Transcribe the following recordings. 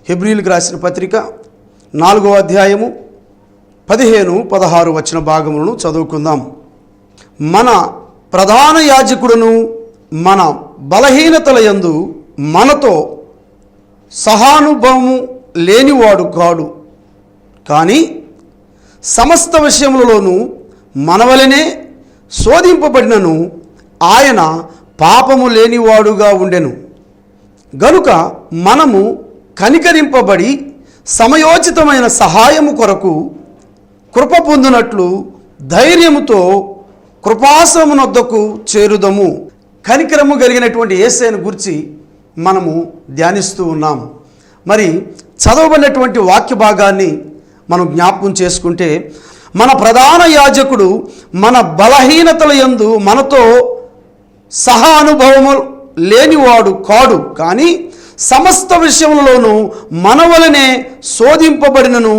హెబ్రీయులకు రాసిన పత్రిక 4వ అధ్యాయము 15-16 వచన భాగములను చదువుకుందాం. మన ప్రధాన యాజకుడును మన బలహీనతల యందు మనతో సహానుభవము లేనివాడు కాడు, కానీ సమస్త విషయములలోనూ మనవలనే శోధింపబడినను ఆయన పాపము లేనివాడుగా ఉండెను. గనుక మనము కనికరింపబడి సమయోచితమైన సహాయము కొరకు కృప పొందునట్లు ధైర్యముతో కృపాసనమునొద్దకు చేరుదము. కనికరము కలిగినటువంటి యేసయ్యను గురించి మనము ధ్యానిస్తూ ఉన్నాం. మరి చదవబడినటువంటి వాక్య భాగాన్ని మనం జ్ఞాపకం చేసుకుంటే, మన ప్రధాన యాజకుడు మన బలహీనతల యందు మనతో సహా అనుభవము లేనివాడు కాడు, కానీ సమస్త విషయములలోనూ మనవలనే శోధింపబడినను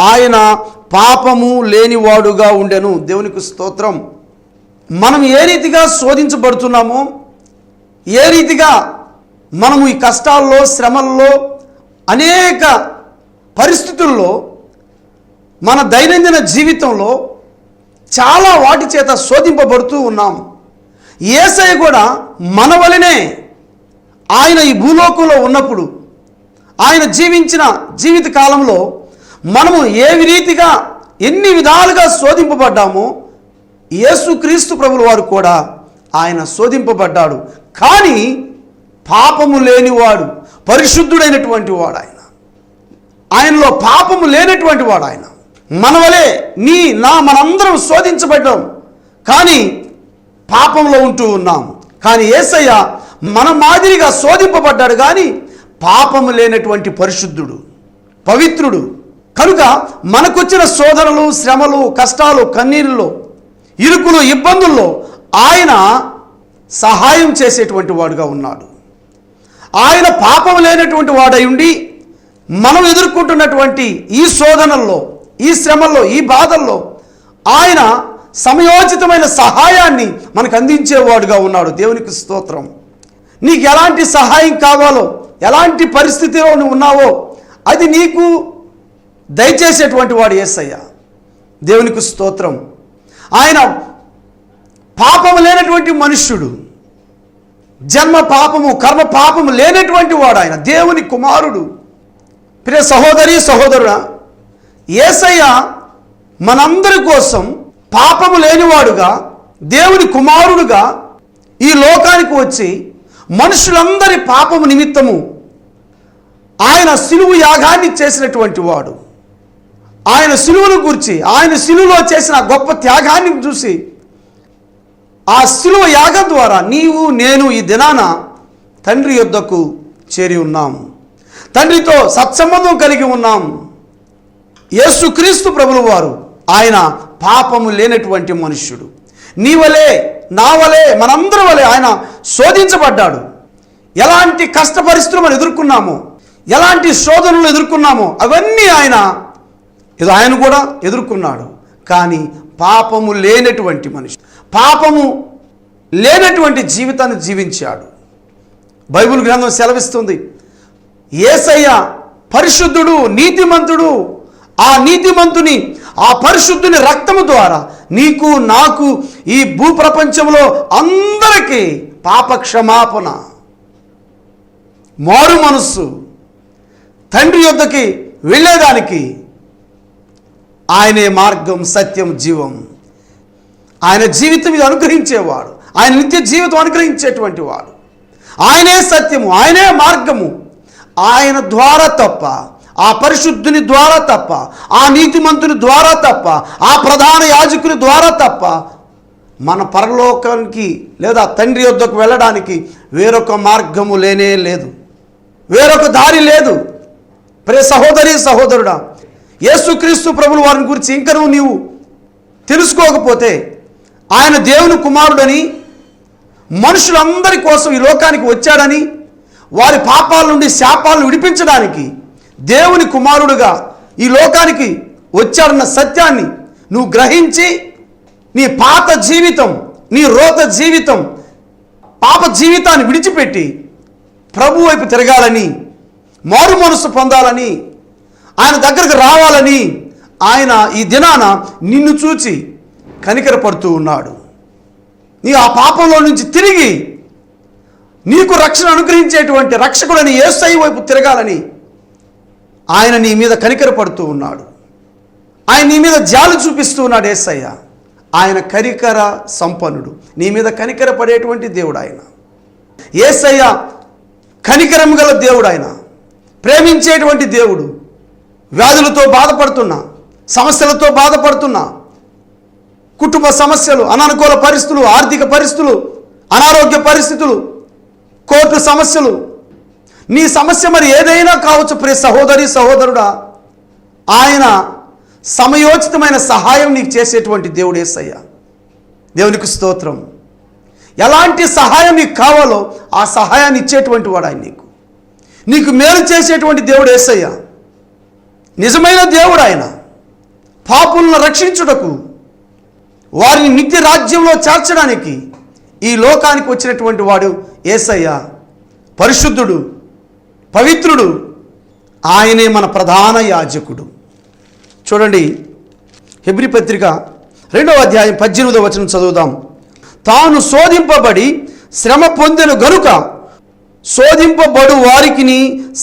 ఆయన పాపము లేనివాడుగా ఉండెను. దేవునికి స్తోత్రం. మనం ఏ రీతిగా శోధించబడుతున్నామో, ఏ రీతిగా మనము ఈ కష్టాల్లో, శ్రమల్లో, అనేక పరిస్థితుల్లో, మన దైనందిన జీవితంలో చాలా వాటి చేత శోధింపబడుతూ ఉన్నాం. యేసయ్య కూడా మన వలనే ఆయన ఈ భూలోకంలో ఉన్నప్పుడు, ఆయన జీవించిన జీవిత కాలంలో మనము ఏ రీతిగా ఎన్ని విధాలుగా శోధింపబడ్డామో, యేసుక్రీస్తు ప్రభుల వారు కూడా ఆయన శోధింపబడ్డాడు. కానీ పాపము లేనివాడు, పరిశుద్ధుడైనటువంటి వాడు ఆయన. ఆయనలో పాపము లేనటువంటి వాడు ఆయన. మన వలే మనందరం శోధించబడ్డాం, కానీ పాపంలో ఉంటూ ఉన్నాం. కానీ యేసయ్య మన మాదిరిగా శోధింపబడ్డాడు, కానీ పాపము లేనటువంటి పరిశుద్ధుడు, పవిత్రుడు. కనుక మనకొచ్చిన శోధనలు, శ్రమలు, కష్టాలు, కన్నీరులో, ఇరుకులు, ఇబ్బందుల్లో ఆయన సహాయం చేసేటువంటి వాడుగా ఉన్నాడు. ఆయన పాపం లేనటువంటి వాడై ఉండి మనం ఎదుర్కొంటున్నటువంటి ఈ శోధనల్లో, ఈ శ్రమల్లో, ఈ బాధల్లో ఆయన సమయోచితమైన సహాయాన్ని మనకు అందించేవాడుగా ఉన్నాడు. దేవునికి స్తోత్రం. నీకు ఎలాంటి సహాయం కావాలో, ఎలాంటి పరిస్థితిలో నువ్వు ఉన్నావో అది నీకు దయచేసేటువంటి వాడు యేసయ్య. దేవునికి స్తోత్రం. ఆయన పాపము లేనటువంటి మనుష్యుడు, జన్మ పాపము, కర్మ పాపము లేనటువంటి వాడు ఆయన, దేవుని కుమారుడు. ప్రియ సహోదరి, సహోదరుడా, యేసయ్య మనందరి కోసం పాపము లేనివాడుగా, దేవుని కుమారుడుగా ఈ లోకానికి వచ్చి మనుషులందరి పాపము నిమిత్తము ఆయన సిలువ యాగాన్ని చేసినటువంటి వాడు. ఆయన సిలువను గురించి, ఆయన సిలువలో చేసిన గొప్ప త్యాగాన్ని చూసి, ఆ సిలువ యాగం ద్వారా నీవు నేను ఈ దినాన తండ్రి యొద్దకు చేరి ఉన్నాము, తండ్రితో సత్సంబంధం కలిగి ఉన్నాము. యేసుక్రీస్తు ప్రభుల వారు ఆయన పాపము లేనటువంటి మనుష్యుడు. నీ వలే, నా వలే, మనందరి వలే ఆయన శోధించబడ్డాడు. ఎలాంటి కష్ట పరిస్థితులు మనం ఎదుర్కొన్నామో, ఎలాంటి శోధనలు ఎదుర్కొన్నామో అవన్నీ ఆయన కూడా ఎదుర్కొన్నాడు. కానీ పాపము లేనటువంటి మనిషి, పాపము లేనటువంటి జీవితాన్ని జీవించాడు. బైబిల్ గ్రంథం సెలవిస్తుంది, యేసయ్య పరిశుద్ధుడు, నీతిమంతుడు. ఆ నీతిమంతుని, ఆ పరిశుద్ధుని రక్తము ద్వారా నీకు, నాకు, ఈ భూప్రపంచంలో అందరికీ పాప క్షమాపణ, మారు మనస్సు, తండ్రి యొద్దకి వెళ్ళేదానికి ఆయనే మార్గం, సత్యం, జీవం. ఆయన జీవితం ఇది అనుగ్రహించేవాడు, ఆయన నిత్య జీవితం అనుగ్రహించేటువంటి వాడు. ఆయనే సత్యము, ఆయనే మార్గము. ఆయన ద్వారా తప్ప, ఆ పరిశుద్ధుని ద్వారా తప్ప, ఆ నీతిమంతుని ద్వారా తప్ప, ఆ ప్రధాన యాజకుని ద్వారా తప్ప మన పరలోకానికి లేదా తండ్రి యొద్దకు వెళ్ళడానికి వేరొక మార్గము లేనే లేదు, వేరొక దారి లేదు. ప్రియ సహోదరి, సహోదరుడా, యేసుక్రీస్తు ప్రభుల వారిని గురించి ఇంకా నీవు తెలుసుకోకపోతే, ఆయన దేవుని కుమారుడని, మనుషులందరి కోసం ఈ లోకానికి వచ్చాడని, వారి పాపాల నుండి, శాపాలను విడిపించడానికి దేవుని కుమారుడుగా ఈ లోకానికి వచ్చాడన్న సత్యాన్ని నువ్వు గ్రహించి, నీ పాత జీవితం, నీ రోత జీవితం, పాప జీవితాన్ని విడిచిపెట్టి ప్రభు వైపు తిరగాలని మారు మనసు పొందాలని, ఆయన దగ్గరకు రావాలని ఆయన ఈ దినాన నిన్ను చూచి కనికరపడుతూ ఉన్నాడు. నీ ఆ పాపంలో నుంచి తిరిగి నీకు రక్షణ అనుగ్రహించేటువంటి రక్షకుడని యేసయ్య వైపు తిరగాలని ఆయన నీ మీద కనికరపడుతూ ఉన్నాడు. ఆయన నీ మీద జాలి చూపిస్తూ ఉన్నాడు యేసయ్య. ఆయన కనికర సంపన్నుడు, నీ మీద కనికర పడేటువంటి దేవుడు ఆయన. యేసయ్య కనికరం గల దేవుడు, ఆయన ప్రేమించేటువంటి దేవుడు. వ్యాధులతో బాధపడుతున్నా, సమస్యలతో బాధపడుతున్నా, కుటుంబ సమస్యలు, అననుకూల పరిస్థితులు, ఆర్థిక పరిస్థితులు, అనారోగ్య పరిస్థితులు, కోర్టు సమస్యలు, నీ సమస్య మరి ఏదైనా కావచ్చు ప్రియ సహోదరి సహోదరుడా, ఆయన సమయోచితమైన సహాయం నీకు చేసేటువంటి దేవుడు యేసయ్య. దేవునికి స్తోత్రం. ఎలాంటి సహాయం నీకు కావాలో ఆ సహాయాన్ని ఇచ్చేటువంటి వాడు ఆయన. నీకు మేలు చేసేటువంటి దేవుడు యేసయ్య. నిజమైన దేవుడు ఆయన. పాపులను రక్షించుటకు, వారిని నిత్య రాజ్యంలో చేర్చడానికి ఈ లోకానికి వచ్చినటువంటి వాడు యేసయ్య. పరిశుద్ధుడు, పవిత్రుడు, ఆయనే మన ప్రధాన యాజకుడు. చూడండి, హెబ్రీ పత్రిక 2వ అధ్యాయం 18వ వచనం చదువుదాం. తాను శోధింపబడి శ్రమ పొందెను గనుక శోధింపబడు వారికి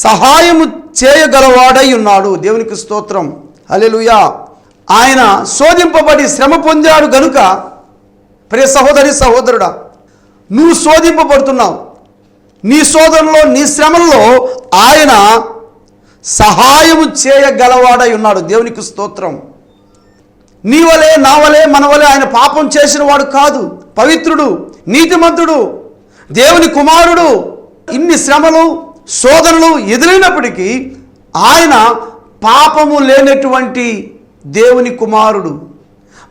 సహాయము చేయగలవాడై ఉన్నాడు. దేవునికి స్తోత్రం, హల్లెలూయా. ఆయన శోధింపబడి శ్రమ పొందాడు గనుక, ప్రియ సహోదరి సహోదరుడా, నువ్వు శోధింపబడుతున్నావు. నీ శోధనలో, నీ శ్రమల్లో ఆయన సహాయము చేయగలవాడై ఉన్నాడు. దేవునికి స్తోత్రం. నీ వలే, నా వలే, మన వలే ఆయన పాపం చేసిన వాడు కాదు. పవిత్రుడు, నీతిమంతుడు, దేవుని కుమారుడు. ఇన్ని శ్రమలు, శోధనలు ఎదురైనప్పటికీ ఆయన పాపము లేనటువంటి దేవుని కుమారుడు,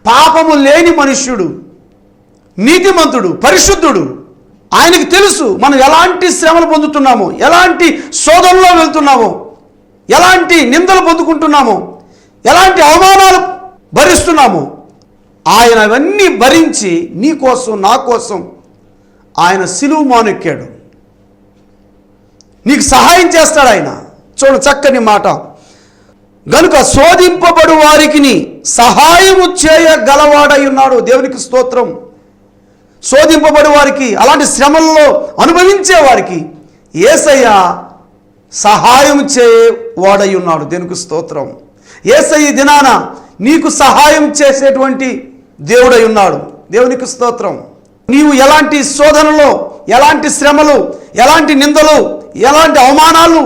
పాపము లేని మనుష్యుడు, నీతిమంతుడు, పరిశుద్ధుడు. ఆయనకి తెలుసు మనం ఎలాంటి శ్రమలు పొందుతున్నామో, ఎలాంటి శోధనలో వెళ్తున్నామో, ఎలాంటి నిందలు పొందుకుంటున్నామో, ఎలాంటి అవమానాలు భరిస్తున్నామో. ఆయన అవన్నీ భరించి నీ కోసం, నా కోసం ఆయన సిలువ మానెక్కాడు. నీకు సహాయం చేస్తాడు ఆయన. చూడు చక్కని మాట, గనుక శోధింపబడు వారికి సహాయము చేయగలవాడై ఉన్నాడు. దేవునికి స్తోత్రం. శోధింపబడు వారికి, అలాంటి శ్రమల్లో అనుభవించే వారికి యేసయ్య సహాయం చేయవాడై ఉన్నాడు. దేవునికి స్తోత్రం. యేసయ్య దినాన నీకు సహాయం చేసేటువంటి దేవుడై ఉన్నాడు. దేవునికి స్తోత్రం. నీవు ఎలాంటి శోధనలో, ఎలాంటి శ్రమలు, ఎలాంటి నిందలు, ఎలాంటి అవమానాలు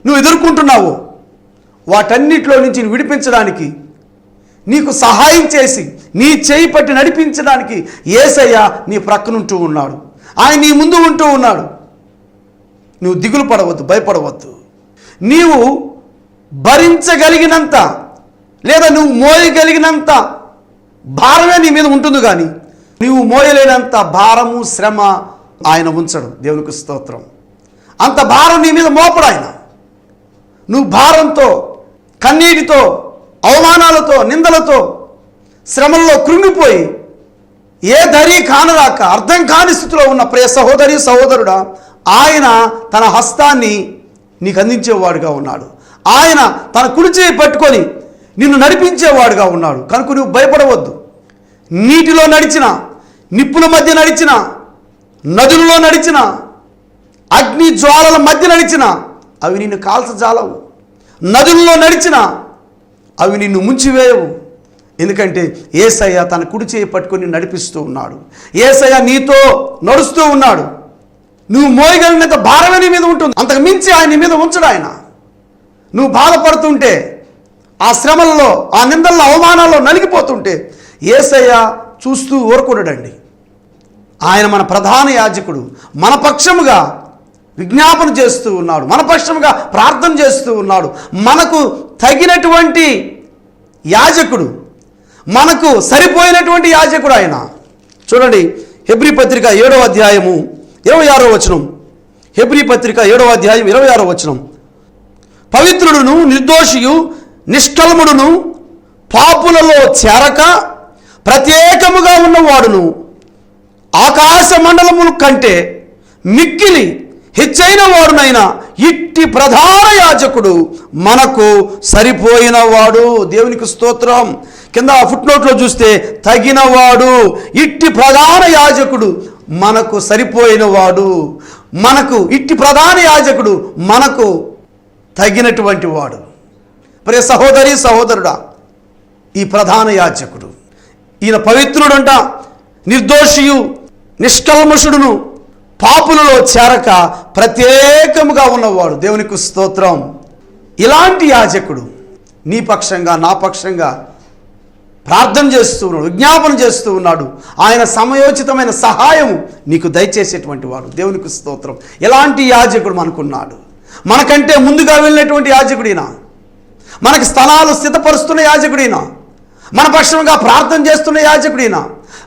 నువ్వు ఎదుర్కొంటున్నావు, వాటన్నిటిలో నుంచి విడిపించడానికి, నీకు సహాయం చేసి నీ చేయి పట్టి నడిపించడానికి యేసయ్య నీ ప్రక్కనుంటూ ఉన్నాడు. ఆయన నీ ముందు ఉంటూ ఉన్నాడు. నువ్వు దిగులు పడవద్దు, భయపడవద్దు. నీవు భరించగలిగినంత, లేదా నువ్వు మోయగలిగినంత భారమే నీ మీద ఉంటుంది, కానీ నీవు మోయలేనంత భారము, శ్రమ ఆయన ఉంచడు. దేవునికి స్తోత్రం. అంత భారం నీ మీద మోపడు ఆయన. నువ్వు భారంతో, కన్నీటితో, అవమానాలతో, నిందలతో, శ్రమల్లో కృంగిపోయి ఏ దరి కానరాక అర్థం కాని స్థితిలో ఉన్న ప్రియ సహోదరి సహోదరుడా, ఆయన తన హస్తాన్ని నీకు అందించేవాడుగా ఉన్నాడు. ఆయన తన కుడి చేయి పట్టుకొని నిన్ను నడిపించేవాడుగా ఉన్నాడు. కనుక నువ్వు భయపడవద్దు. నీటిలో నడిచిన, నిప్పుల మధ్య నడిచిన, నదులలో నడిచిన, అగ్ని జ్వాలల మధ్య నడిచిన అవి నిన్ను కాల్చజాలవు. నదుల్లో నడిచిన అవి నిన్ను ముంచివేయవు. ఎందుకంటే యేసయ్య తన కుడి చేయి పట్టుకొని నడిపిస్తూ ఉన్నాడు. యేసయ్య నీతో నడుస్తూ ఉన్నాడు. నువ్వు మోయగలిగినంత భారమే నీ మీద ఉంటుంది, అంతకు మించి ఆయన నీ మీద ఉంచడు ఆయన. నువ్వు బాధపడుతుంటే, ఆ శ్రమల్లో, ఆ నిందల్లో, అవమానాల్లో నలిగిపోతుంటే యేసయ్య చూస్తూ ఊరుకున్నాడండి. ఆయన మన ప్రధాన యాజకుడు. మన పక్షముగా విజ్ఞాపన చేస్తూ ఉన్నాడు, మన పక్షముగా ప్రార్థన చేస్తూ ఉన్నాడు. మనకు తగినటువంటి యాజకుడు, మనకు సరిపోయినటువంటి యాజకుడు ఆయన. చూడండి, హెబ్రీ పత్రిక 7వ అధ్యాయము 26వ వచనం. హెబ్రీ పత్రిక 7వ అధ్యాయం 26వ వచనం. పవిత్రుడును, నిర్దోషియు, నిష్కల్ముడును, పాపులలో చేరక ప్రత్యేకముగా ఉన్నవాడును, ఆకాశ మండలముల కంటే మిక్కిలి హెచ్చైన వాడునైనా ఇట్టి ప్రధాన యాజకుడు మనకు సరిపోయిన వాడు. దేవునికి స్తోత్రం. కింద ఫుట్నోట్లో చూస్తే తగినవాడు, ఇట్టి ప్రధాన యాజకుడు మనకు సరిపోయిన వాడు, మనకు ఇట్టి ప్రధాన యాజకుడు మనకు తగినటువంటి వాడు. ప్రియ సహోదరి సహోదరుడా, ఈ ప్రధాన యాజకుడు ఈయన పవిత్రుడంట, నిర్దోషియు నిష్కల్మషుడును, పాపులలో చేరక ప్రత్యేకముగా ఉన్నవాడు. దేవునికి స్తోత్రం. ఇలాంటి యాజకుడు నీ పక్షంగా నా పక్షంగా ప్రార్థన చేస్తూ ఉన్నాడు, విజ్ఞాపన చేస్తూ ఉన్నాడు. ఆయన సమయోచితమైన సహాయం నీకు దయచేసేటువంటి వాడు. దేవునికి స్తోత్రం. ఎలాంటి యాజకుడు మనకున్నాడు? మనకంటే ముందుగా వెళ్ళినటువంటి యాజకుడినా, మనకి స్థలాలు స్థితపరుస్తున్న యాజకుడినా, మన పక్షంగా ప్రార్థన చేస్తున్న యాజకుడినా,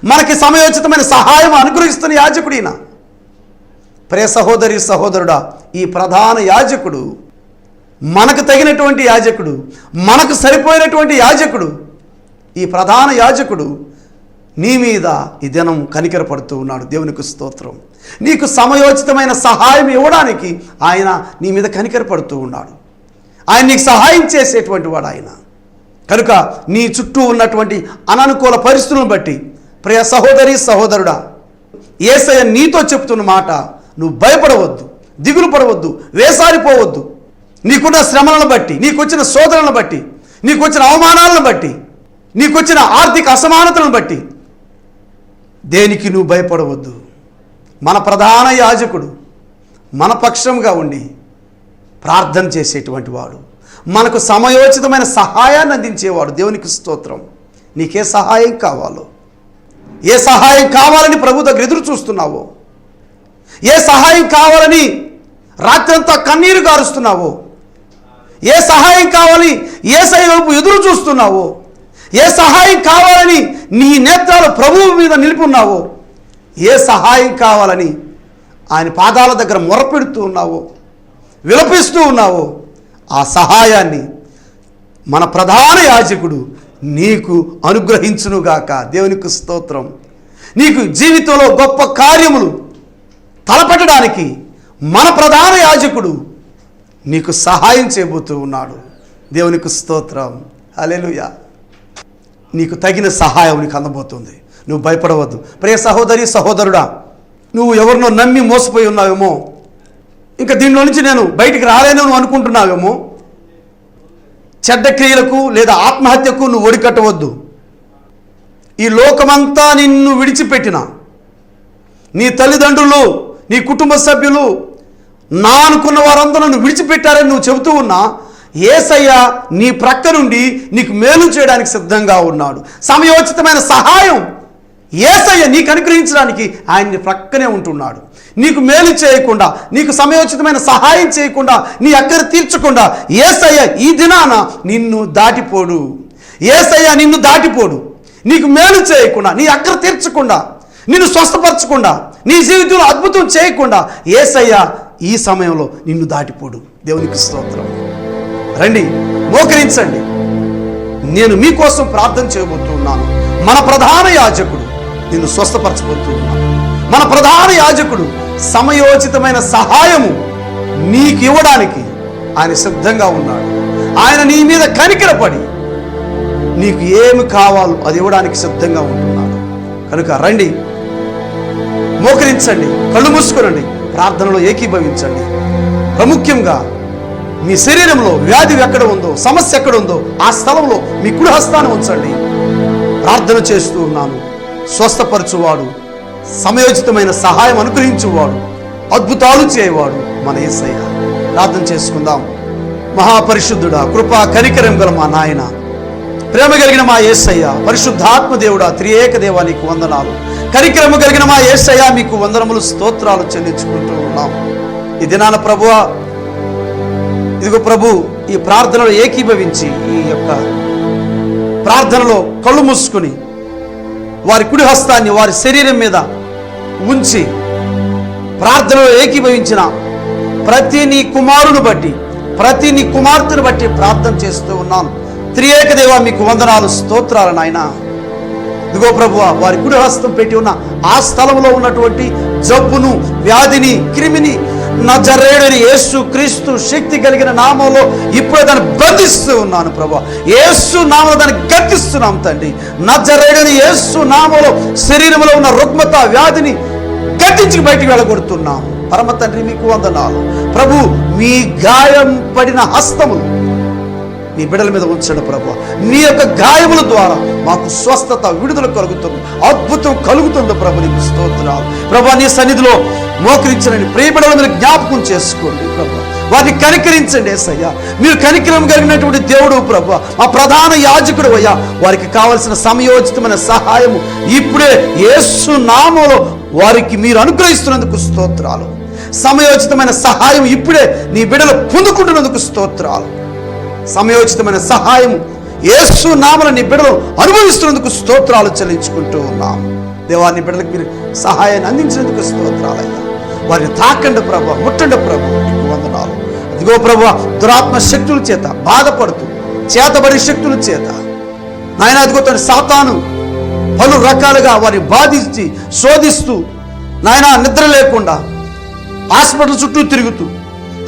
మనకి సమయోచితమైన సహాయం అనుగ్రహిస్తున్న యాజకుడినా. ప్రియ సహోదరి సహోదరుడా, ఈ ప్రధాన యాజకుడు మనకు తగినటువంటి యాజకుడు, మనకు సరిపోయినటువంటి యాజకుడు. ఈ ప్రధాన యాజకుడు నీ మీద ఈ దినం కనికరపడుతూ ఉన్నాడు. దేవునికి స్తోత్రం. నీకు సమయోచితమైన సహాయం ఇవ్వడానికి ఆయన నీ మీద కనికరపడుతూ ఉన్నాడు. ఆయన నీకు సహాయం చేసేటువంటి వాడు ఆయన. కనుక నీ చుట్టూ ఉన్నటువంటి అననుకూల పరిస్థితులను బట్టి ప్రియ సహోదరి సహోదరుడా, యేసయ్య నీతో చెప్తున్న మాట, నువ్వు భయపడవద్దు, దిగులు పడవద్దు, వేసారిపోవద్దు. నీకున్న శ్రమలను బట్టి, నీకొచ్చిన శోధనలను బట్టి, నీకొచ్చిన అవమానాలను బట్టి, నీకొచ్చిన ఆర్థిక అసమానతలను బట్టి దేనికి నువ్వు భయపడవద్దు. మన ప్రధాన యాజకుడు మన పక్షంగా ఉండి ప్రార్థన చేసేటువంటి వాడు, మనకు సమయోచితమైన సహాయాన్ని అందించేవాడు. దేవునికి స్తోత్రం. నీకే సహాయం కావాలో, ఏ సహాయం కావాలని ప్రభు దగ్గర ఎదురు చూస్తున్నావో, ఏ సహాయం కావాలని రాత్రంతా కన్నీరు గారుస్తున్నావో, ఏ సహాయం కావాలి యేసయ్య వైపు ఎదురు చూస్తున్నావో, ఏ సహాయం కావాలని నీ నేత్రాలు ప్రభువు మీద నిలిపి ఉన్నావో, ఏ సహాయం కావాలని ఆయన పాదాల దగ్గర మొరపెడుతూ ఉన్నావో, విలపిస్తూ ఉన్నావో, ఆ సహాయాన్ని మన ప్రధాన యాజకుడు నీకు అనుగ్రహించునుగాక. దేవునికి స్తోత్రం. నీకు జీవితంలో గొప్ప కార్యములు తలపెట్టడానికి మన ప్రధాన యాజకుడు నీకు సహాయం చేయబోతూ ఉన్నాడు. దేవునికి స్తోత్రం. హల్లెలూయా. నీకు తగిన సహాయం నీకు అందబోతుంది. నువ్వు భయపడవద్దు. ప్రియ సహోదరి సహోదరుడా, నువ్వు ఎవరినో నమ్మి మోసపోయి ఉన్నావేమో, ఇంకా దీనిలో నుంచి నేను బయటికి రాలేను అనుకుంటున్నావేమో. చెడ్డ క్రియలకు లేదా ఆత్మహత్యకు నువ్వు ఒడికట్టవద్దు. ఈ లోకమంతా నిన్ను విడిచిపెట్టిన నీ తల్లిదండ్రులు, నీ కుటుంబ సభ్యులు, నా అనుకున్న వారందరూ నువ్వు విడిచిపెట్టారని నువ్వు చెబుతూ ఉన్నా, యేసయ్య నీ ప్రక్క నుండి నీకు మేలు చేయడానికి సిద్ధంగా ఉన్నాడు. సమయోచితమైన సహాయం యేసయ్య నీకు అనుగ్రహించడానికి ఆయన నీ ప్రక్కనే ఉంటున్నాడు. నీకు మేలు చేయకుండా, నీకు సమయోచితమైన సహాయం చేయకుండా, నీ అక్కర తీర్చకుండా యేసయ్య ఈ దినాన నిన్ను దాటిపోడు. యేసయ్య నిన్ను దాటిపోడు. నీకు మేలు చేయకుండా, నీ అక్కర తీర్చకుండా, నిన్ను స్వస్థపరచకుండా, నీ జీవితంలో అద్భుతం చేయకుండా యేసయ్య ఈ సమయంలో నిన్ను దాటిపోడు. దేవునికి స్తోత్రం. రండి, మోకరించండి. నేను మీకోసం ప్రార్థన చేయబోతున్నాను. మన ప్రధాన యాజకుడు నిన్ను స్వస్థపరచబోతూ ఉన్నాడు. మన ప్రధాన యాజకుడు సమయోచితమైన సహాయము నీకు ఇవ్వడానికి ఆయన సిద్ధంగా ఉన్నాడు. ఆయన నీ మీద కనికరపడి నీకు ఏమి కావాలో అది ఇవ్వడానికి సిద్ధంగా ఉంటున్నాడు. కనుక రండి, మోకరించండి, కళ్ళు మూసుకొనండి, ప్రార్థనలో ఏకీభవించండి. ప్రాముఖ్యంగా మీ శరీరంలో వ్యాధి ఎక్కడ ఉందో, సమస్య ఎక్కడ ఉందో ఆ స్థలంలో మీ కుడి హస్తాన్ని ఉంచండి. ప్రార్థన చేస్తూ ఉన్నాను. స్వస్థపరచువాడు, సమయోచితమైన సహాయం అనుగ్రహించువాడు, అద్భుతాలు చేయవాడు మన యేసయ్య. ప్రార్థన చేసుకుందాం. మహాపరిశుద్ధుడా, కృపా కనికరం గల మా నాయన, ప్రేమ కలిగిన మా యేసయ్య, పరిశుద్ధాత్మ దేవుడా, త్రియేక దేవా నీకు వందనాలు. కనికరము కలిగిన మా యేసయ్య మీకు వందనములు, స్తోత్రాలు చెల్లించుకుంటూ ఉన్నాం. ఈ దినాన ప్రభువా, ఇదిగో ప్రభు, ఈ ప్రార్థనలో ఏకీభవించి ఈ యొక్క ప్రార్థనలో కళ్ళు మూసుకుని వారి కుడి హస్తాన్ని వారి శరీరం మీద ఉంచి ప్రార్థనలో ఏకీభవించిన ప్రతి నీ కుమారుని బట్టి, ప్రతి నీ కుమార్తెను బట్టి ప్రార్థన చేస్తూ ఉన్నాను. త్రియేక దేవా మీకు వందనాలు, స్తోత్రాలు నాయన. ఇదిగో ప్రభువా, వారి కుడి హస్తం పెట్టి ఉన్న ఆ స్థలంలో ఉన్నటువంటి జబ్బును, వ్యాధిని, క్రిమిని నజరేయుడైన యేసు క్రీస్తు శక్తి కలిగిన నామంలో ఇప్పుడే దాన్ని బంధిస్తూ ఉన్నాను ప్రభా. యేసు నామంలో దాన్ని గద్దిస్తున్నాం తండ్రి. నజరేయుడైన యేసు నామంలో శరీరంలో ఉన్న రుగ్మత వ్యాధిని గద్దించి బయటికి వెళ్ళగొడుతున్నాం. పరమ తండ్రి మీకు వందనాలు ప్రభు. మీ గాయం పడిన హస్తములు నీ బిడ్డల మీద ఉంచండి ప్రభు. నీ యొక్క గాయముల ద్వారా మాకు స్వస్థత, విడుదల కలుగుతుంది, అద్భుతం కలుగుతుంది ప్రభు. నీకు స్తోత్రాలు ప్రభు. నీ సన్నిధిలో మోకరించండి, ప్రియ బిడ్డల మీద జ్ఞాపకం చేసుకోండి ప్రభు. వారిని కనికరించండి యేసయ్యా. మీరు కనికరం కలిగినటువంటి దేవుడు ప్రభు, మా ప్రధాన యాజకుడు అయ్యా. వారికి కావలసిన సమయోచితమైన సహాయము ఇప్పుడే యేసు నామములో వారికి మీరు అనుగ్రహిస్తున్నందుకు స్తోత్రాలు. సమయోచితమైన సహాయం ఇప్పుడే నీ బిడ్డలు పొందుకుంటున్నందుకు స్తోత్రాలు. సమయోచితమైన సహాయం యేసు నామములో నీ బిడ్డలు అనుభవిస్తున్నందుకు స్తోత్రాలు చెల్లించుకుంటూ ఉన్నాం దేవా. నీ బిడ్డలకు మీరు సహాయాన్ని అందించినందుకు స్తోత్రాలయ్యా. వారిని తాకండి ప్రభు, ముట్టండి ప్రభు. నీకు వందనాలు. ఇదిగో ప్రభు, దురాత్మ శక్తుల చేత బాధపడుతూ, చేతబడి శక్తుల చేత నాయన అదిగో తన సాతాను పలు రకాలుగా వారిని బాధించి శోధిస్తూ నాయన నిద్ర లేకుండా హాస్పిటల్ చుట్టూ తిరుగుతూ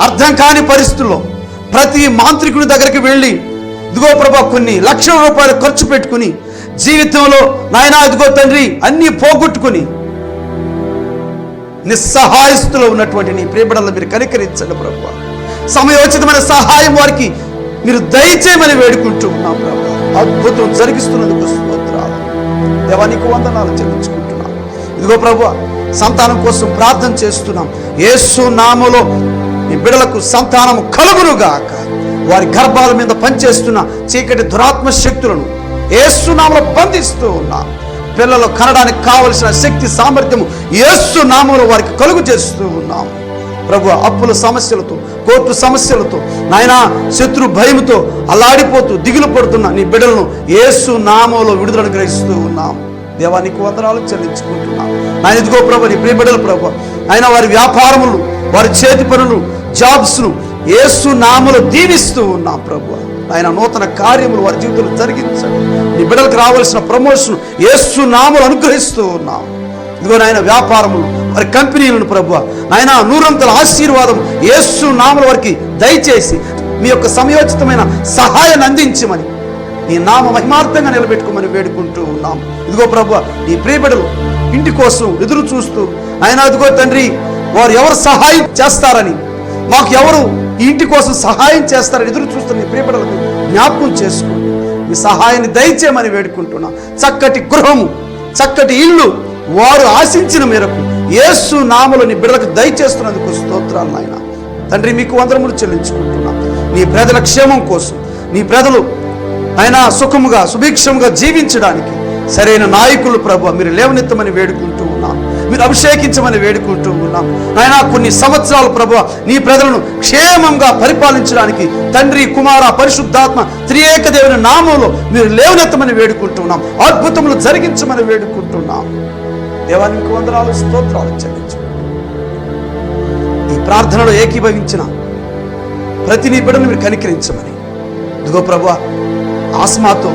అర్థం కాని పరిస్థితుల్లో ప్రతి మాంత్రికుడి దగ్గరికి వెళ్ళి ఇదిగో ప్రభా కొన్ని లక్షల రూపాయలు ఖర్చు పెట్టుకుని జీవితంలో నాయన ఇదిగో తండ్రి అన్నీ పోగొట్టుకుని నిస్సహాయస్తులో ఉన్నటువంటి నీ ప్రియబిడ్డలను మీరు కనికరించండి ప్రభు. సమయోచితమైన సహాయం వారికి మీరు దయచేయమని వేడుకుంటూ ఉన్నాం ప్రభు. అద్భుతం జరిగిస్తున్నందుకు స్తోత్రాలు దేవా. నీకు వందనాలు చెల్లించుకుంటున్నాం. ఇదిగో ప్రభు, సంతానం కోసం ప్రార్థన చేస్తున్నాం. యేసు నామములో నీ బిడ్డలకు సంతానం కలుగునుగాక. వారి గర్భాల మీద పనిచేస్తున్న చీకటి దురాత్మ శక్తులను యేసు నామములో బంధిస్తూ ఉన్నాం. పిల్లలు కనడానికి కావలసిన శక్తి సామర్థ్యము యేసు నామములో వారికి కలుగు చేస్తూ ఉన్నాం ప్రభు. అప్పుల సమస్యలతో, కోర్టు సమస్యలతో నాయన శత్రు భయముతో అల్లాడిపోతూ దిగులు పడుతున్న నీ బిడ్డలను యేసు నామములో విడుదల గ్రహిస్తూ ఉన్నాం దేవా. నీకు వందనాలు చెల్లించుకుంటున్నాం ఆయన. ఇదిగో ప్రభు, నీ ప్రియ బిడ్డలు ప్రభు ఆయన వారి వ్యాపారములు, వారి చేతి పనులు, జాబ్స్ను యేసు నామములో దీవిస్తూ ఉన్నాం ప్రభు. ఆయన నూతన కార్యములు వారి జీవితంలో జరిగించండి. నీ బిడ్డలకు రావాల్సిన ప్రమోషన్ యేసు నామములో అనుగ్రహిస్తూ ఉన్నాం. ఇదిగో నాయన వ్యాపారములు, వారి కంపెనీలను ప్రభు నాయన నూరంతల ఆశీర్వాదం యేసు నామములో వారికి దయచేసి మీ యొక్క సమయోచితమైన సహాయాన్ని అందించమని నీ నామ మహిమార్థంగా నిలబెట్టుకోమని వేడుకుంటూ ఉన్నాం. ఇదిగో ప్రభు, నీ ప్రియబిడ్డలు ఇంటి కోసం ఎదురు చూస్తూ ఆయన అదిగో తండ్రి వారు ఎవరు సహాయం చేస్తారని, మాకు ఎవరు ఈ ఇంటి కోసం సహాయం చేస్తారని ఎదురు చూస్తున్న నీ ప్రియబిడ్డలకు జ్ఞాపకం చేసుకోండి. మీ సహాయాన్ని దయచేయమని వేడుకుంటున్నాం. చక్కటి గృహము, చక్కటి ఇల్లు వారు ఆశించిన మేరకు యేసు నామములో నీ బిడ్డలకు దయచేస్తున్నందుకు స్తోత్రాలు నాయన. తండ్రి మీకు వందనములు చెల్లించుకుంటున్నాం. నీ ప్రజల క్షేమం కోసం, నీ ప్రజలు ఆయన సుఖముగా సుభిక్షముగా జీవించడానికి సరైన నాయకులు ప్రభు మీరు లేవనెత్తమని వేడుకుంటూ ఉన్నాం. మీరు అభిషేకించమని వేడుకుంటూ ఉన్నాం నాయన. కొన్ని సంవత్సరాలు ప్రభు నీ ప్రజలను క్షేమంగా పరిపాలించడానికి తండ్రి, కుమార, పరిశుద్ధాత్మ త్రియేక దేవుని నామంలో మీరు లేవనెత్తమని వేడుకుంటున్నాం. అద్భుతములు జరిగించమని వేడుకుంటున్నాం దేవానికి వందనాలు, స్తోత్రాలు చెల్లించు. ఈ ప్రార్థనలో ఏకీభవించిన ప్రతి నీ బిడ్డను మీరు కనికరించమని. ఇదిగో ప్రభు, ఆస్మాతో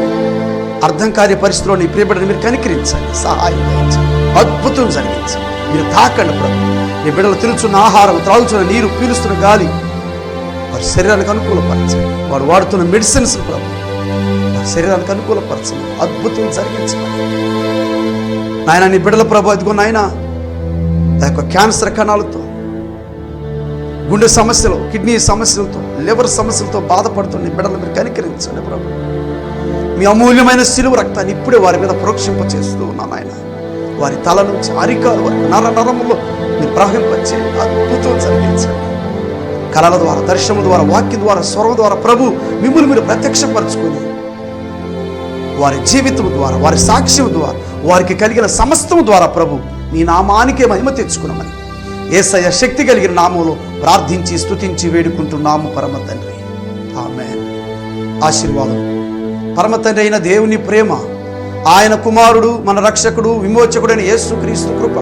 అర్థం కార్య పరిస్థితిలో నీ ప్రియబిడ్డను మీరు కనికరించండి, సహాయం చేయించండి, అద్భుతం జరిగించండి. మీరు తాకండి ప్రభు. నీ బిడ్డలు తిరుగుతున్న ఆహారం, త్రాగుతున్న నీరు, పీలుస్తున్న గాలి వారి శరీరానికి అనుకూలపరచండి. వారు వాడుతున్న మెడిసిన్స్ ప్రభు వారి శరీరానికి అనుకూలపరచండి, అద్భుతం జరిగించండి నాయన. నీ బిడ్డల ప్రభు అదిగో నాయన ఆ యొక్క క్యాన్సర్ కణాలతో, గుండె సమస్యలు, కిడ్నీ సమస్యలతో, లివర్ సమస్యలతో బాధపడుతున్న నీ బిడ్డలు మీరు కనికరించండి ప్రభు. మీ అమూల్యమైన శిలువ రక్తాన్ని ఇప్పుడే వారి మీద ప్రోక్షింప చేస్తూ ఉన్నాను ఆయన. వారి తల నుంచి అరికాలు వరకు నరములో మీరు ప్రవహింపచ్చే అద్భుతం జరిగించండి. కళల ద్వారా, దర్శనం ద్వారా, వాక్యం ద్వారా, స్వరం ద్వారా ప్రభు మిమ్మల్ని మీరు ప్రత్యక్షపరచుకొని వారి జీవితం ద్వారా, వారి సాక్ష్యం ద్వారా, వారికి కలిగిన సమస్తం ద్వారా ప్రభు నీ నామానికే మహిమ తెచ్చుకున్నామని యేసయ్య శక్తి కలిగిన నామంలో ప్రార్థించి స్తుతించి వేడుకుంటున్నాము పరమ తండ్రి. ఆమేన్. ఆశీర్వాదం. పరమ తండ్రి అయిన దేవుని ప్రేమ, ఆయన కుమారుడు మన రక్షకుడు విమోచకుడైన యేసుక్రీస్తు కృప,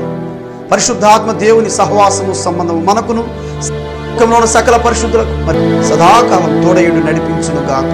పరిశుద్ధాత్మ దేవుని సహవాసము సంబంధము మనకును సకల పరిశుద్ధులకు మరి సదాకాలం తోడయుడు నడిపించును గాక.